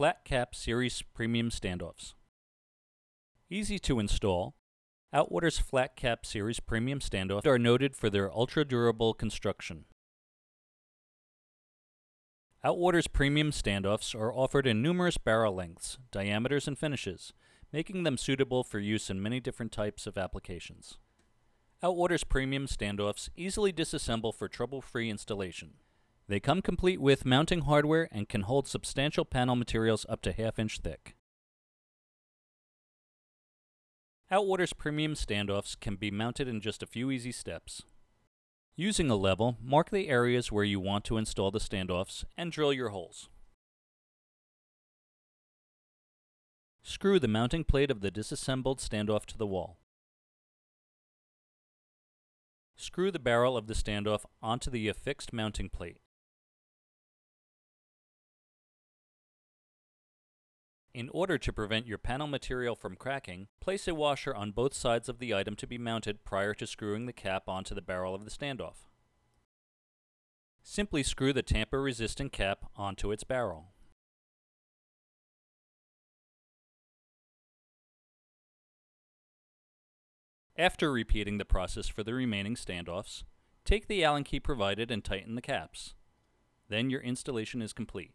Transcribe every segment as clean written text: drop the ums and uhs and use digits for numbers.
Flat Cap Series Premium Standoffs. Easy to install, Outwater's Flat Cap Series Premium Standoffs are noted for their ultra-durable construction. Outwater's premium standoffs are offered in numerous barrel lengths, diameters, and finishes, making them suitable for use in many different types of applications. Outwater's premium standoffs easily disassemble for trouble-free installation. They come complete with mounting hardware and can hold substantial panel materials up to ½ inch thick. Outwater's premium standoffs can be mounted in just a few easy steps. Using a level, mark the areas where you want to install the standoffs and drill your holes. Screw the mounting plate of the disassembled standoff to the wall. Screw the barrel of the standoff onto the affixed mounting plate. In order to prevent your panel material from cracking, place a washer on both sides of the item to be mounted prior to screwing the cap onto the barrel of the standoff. Simply screw the tamper-resistant cap onto its barrel. After repeating the process for the remaining standoffs, take the Allen key provided and tighten the caps. Then your installation is complete.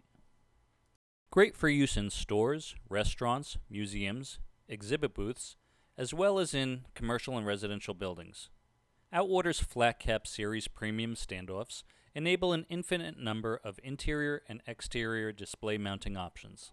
Great for use in stores, restaurants, museums, exhibit booths, as well as in commercial and residential buildings. Outwater's Flat Cap Series Premium Standoffs enable an infinite number of interior and exterior display mounting options.